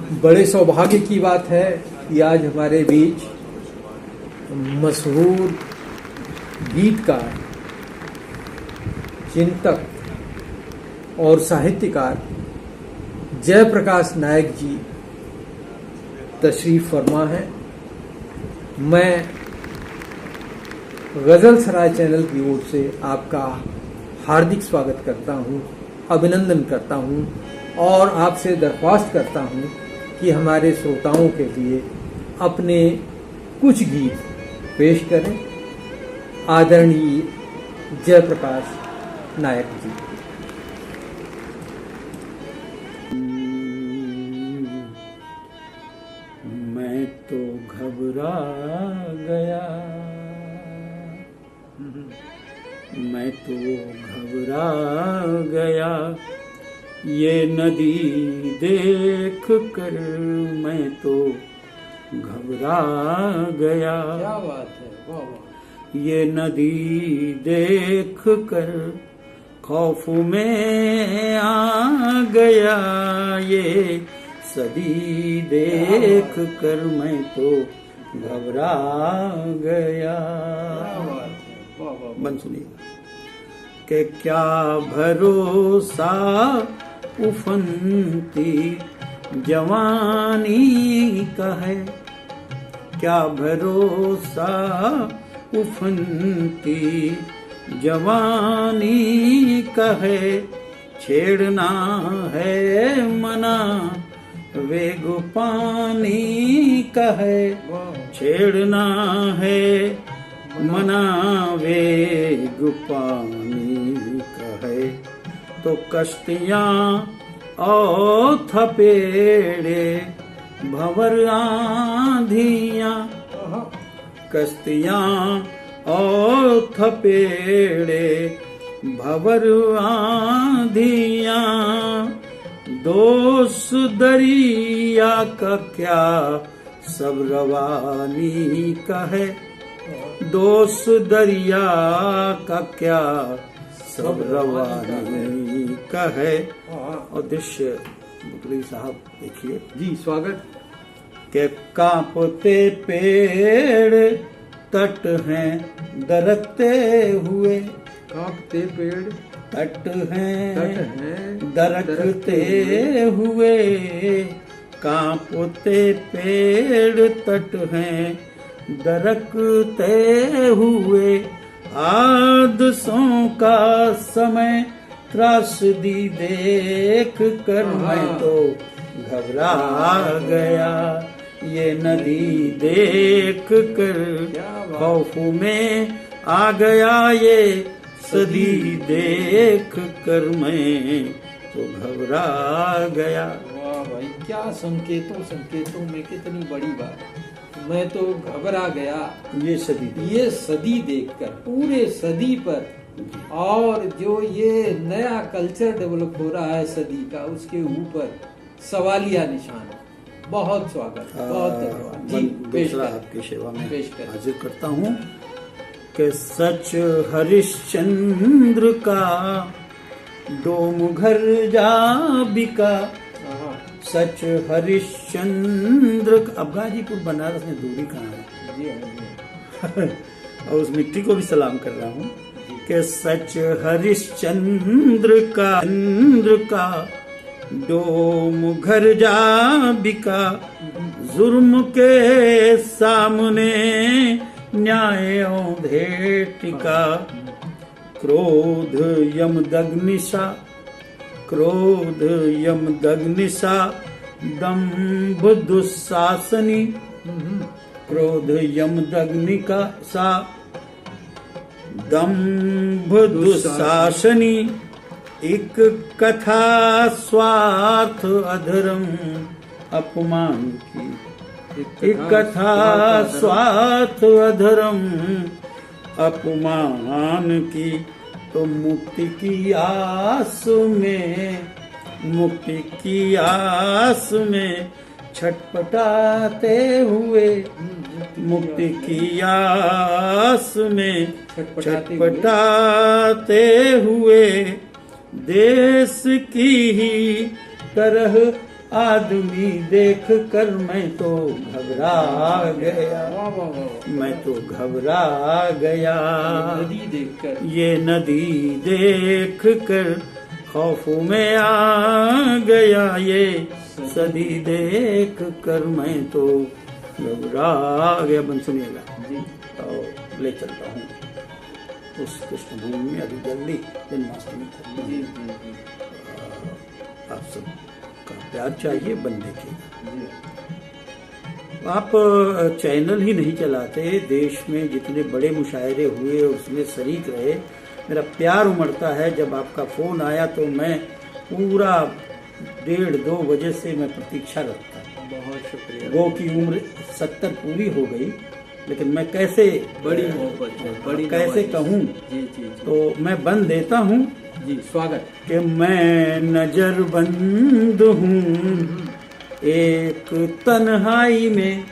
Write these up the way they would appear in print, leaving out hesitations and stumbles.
बड़े सौभाग्य की बात है कि आज हमारे बीच मशहूर गीतकार, चिंतक और साहित्यकार जयप्रकाश नायक जी तशरीफ फरमा है। मैं गजल सराय चैनल की ओर से आपका हार्दिक स्वागत करता हूं, अभिनंदन करता हूं और आपसे दरख्वास्त करता हूं कि हमारे श्रोताओं के लिए अपने कुछ गीत पेश करें। आदरणीय जयप्रकाश नायक जी। मैं तो घबरा गया, मैं तो घबरा गया, ये नदी देख कर मैं तो घबरा गया। क्या बात है, वाह वाह। ये नदी देख कर खौफ में आ गया, ये सदी देख कर मैं तो घबरा गया। बन सुनिएगा कि क्या भरोसा उफनती जवानी का है, क्या भरोसा उफनती जवानी का है, छेड़ना है मना वेग पानी का है, छेड़ना है मना वेग पानी का है, तो कश्तियां और थपेड़े भंवर आंधियां, कश्तियां और थपेड़े भंवर आंधियां, दोष दरिया का क्या सब रवानी का है, दोष दरिया का क्या सब रवानी का है। और दृश्य मुकरी साहब देखिए जी, स्वागत। के कांपते पेड़ तट हैं दरकते हुए, कांपते पेड़ तट हैं दरकते हुए, कांपते पेड़ तट हैं दरकते हुए, हादसों का समय त्रासदी देख कर मैं तो घबरा गया, ये नदी देख कर खौफ में आ गया, ये सदी देख कर मैं तो घबरा गया। वाह भाई, क्या संकेतों में कितनी बड़ी बात। मैं तो घबरा गया, ये सदी देखकर, पूरे सदी पर। और जो ये नया कल्चर डेवलप हो रहा है सदी का, उसके ऊपर सवालिया निशान। बहुत स्वागत, बहुत धन्यवाद जी। दूसरा आपकी सेवा में पेश कर हाजिर करता हूँ कि सच हरिश्चंद्र का डोम घर जा बिका, सच हरिश्चंद्र। अब गाजीपुर बनारस में दूरी कहाँ है जी। और उस मिट्टी को भी सलाम कर रहा हूँ कि सच हरिश्चंद्र का चंद्र का डोम घर जा बिका, जुर्म के सामने न्याय औंधे टिका, क्रोध यमदग्निशा, क्रोध यमदग्निशा, दंभ दुस्सासनी, क्रोध यमदग्निका सा, दंभ दुस्सासनी, एक कथा स्वार्थ अधर्म अपमान की, एक कथा स्वार्थ अधर्म अपमान की, तो मुक्ति की आस में, मुक्ति की आस में छटपटाते हुए, मुक्ति की आस में छटपटाते हुए, देश की ही तरह आदमी देख कर मैं तो घबरा गया, वाह वाह वाह। मैं तो घबरा गया। नदी देखकर, ये नदी देख कर खौफ में आ गया, ये सदी देख कर मैं तो घबरा गया। बन सुनिएगा जी और ले चलता हूँ उस कृष्ण भूमि में। अभी जल्दी जन्माष्टमी को जी जी जी आप सबका प्यार चाहिए, बन देखिएगा। जी। आप चैनल ही नहीं चलाते, देश में जितने बड़े मुशायरे हुए उसमें शरीक रहे, मेरा प्यार उमड़ता है। जब आपका फोन आया तो मैं पूरा 1:30-2 बजे से मैं प्रतीक्षा रखता। बहुत शुक्रिया। गो की उम्र 70 पूरी हो गई, लेकिन मैं कैसे बड़ी मोहब्बत है, बड़ी कैसे नवाज़िश। कहूँ, जी जी जी तो मैं बन देता हूँ जी। स्वागत। कि मैं नजरबंद हूँ एक तन्हाई में,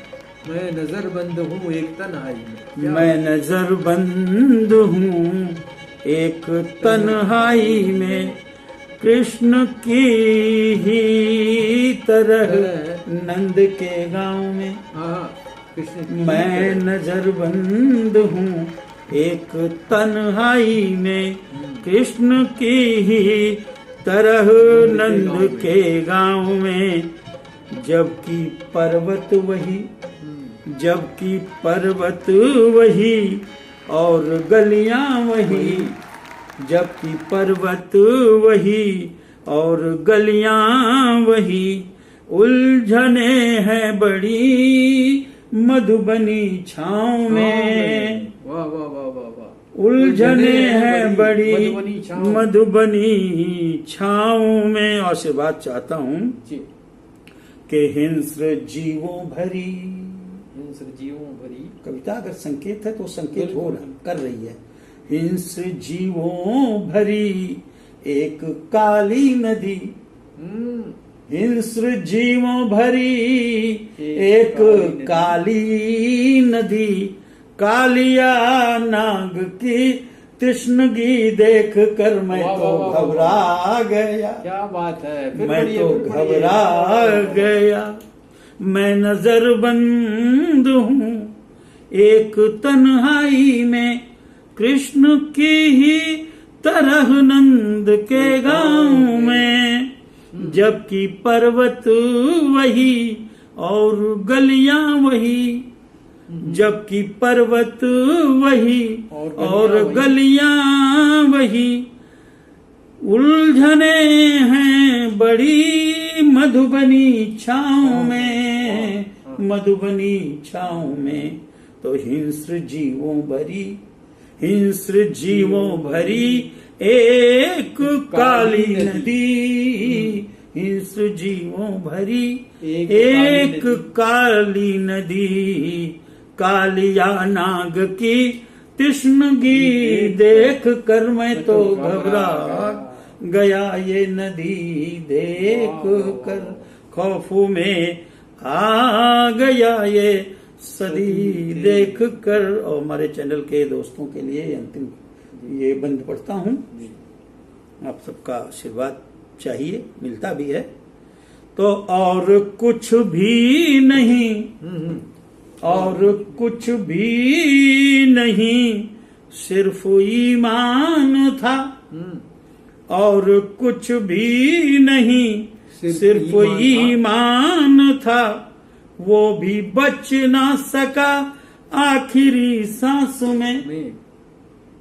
मैं नजरबंद हूँ एक तन्हाई में। क्या मैं नजरबंद हूँ एक तन्हाई में, कृष्ण की ही तरह नंद के गांव में। हाँ कृष्ण की मैं नजरबंद हूँ एक तन्हाई में, कृष्ण की ही तरह नंद के गांव में। जबकि पर्वत वही, जबकि पर्वत वही और गलियां वही, जबकि पर्वत वही और गलियां वही, उलझने हैं बड़ी मधुबनी छाँव में। वाह वाह वाह वाह वाह। उलझने हैं बड़ी मधुबनी छाँव। मधुबनी छाँव में। आशीर्वाद चाहता हूँ जी। कि हिंस्र जीवों भरी, हिंस्र जीवों भरी। कविता अगर संकेत है तो संकेत बिल्कुल। हो रहा कर रही है। हिंस्र जीवों भरी एक काली नदी, हिंस्र जीवों भरी एक काली नदी, कालिया नाग की तृष्णगी देख कर मैं वाह, तो वाह, वाह, वाह, घबरा गया। क्या बात है। फिर मैं पढ़िए, तो फिर पढ़िए। घबरा गया। मैं नजरबंद हूँ एक तन्हाई में, कृष्ण की ही तरह नंद के गांव में। जबकि पर्वत वही और गलियां वही, जबकि पर्वत वही और गलियां वही, उलझने हैं बड़ी मधुबनी छाँव में, मधुबनी छाँव में। तो हिंस्र जीवों भरी, हिंस्र जीवों भरी एक काली नदी, हिंस्र जीवों भरी एक काली नदी, कालिया नाग की तृष्णगी देख कर मैं तो घबरा गया। ये नदी देख कर खौफ में आ गया, ये सदी देख कर। और हमारे चैनल के दोस्तों के लिए अंतिम ये बंद पढ़ता हूँ। आप सबका आशीर्वाद चाहिए, मिलता भी है। तो और कुछ भी नहीं, और कुछ भी नहीं, सिर्फ ईमान था। और कुछ भी नहीं, सिर्फ ईमान था। वो भी बच ना सका आखिरी सांस में,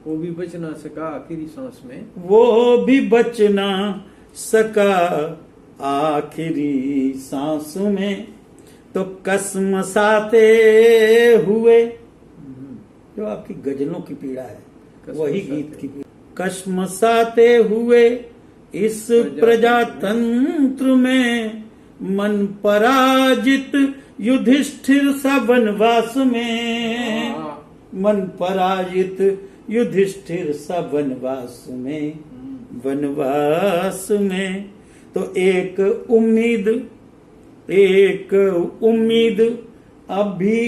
वो भी बच ना सका आखिरी सांस में, वो भी बच ना सका आखिरी सांस में। तो कसमसाते हुए, जो आपकी गजलों की पीड़ा है वही गीत की पीड़ा, कसमसाते हुए इस प्रजातंत्र में, मन पराजित युधिष्ठिर सा वनवास में, मन पराजित युधिष्ठिर सा वनवास में, वनवास में। तो एक उम्मीद अभी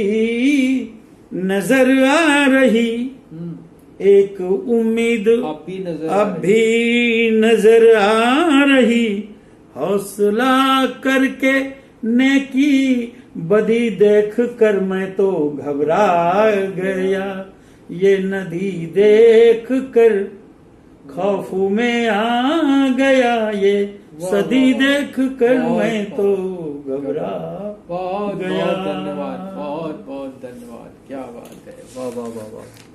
नजर आ रही, एक उम्मीद अभी नजर आ रही, हौसला करके नेकी बदी देख कर मैं तो घबरा गया, ये नदी देख कर खौफ में आ गया, ये सदी देख कर मैं तो घबरा बहुत गया। बहुत धन्यवाद, बहुत बहुत धन्यवाद, क्या बात है, वाह वाह वाह वाह।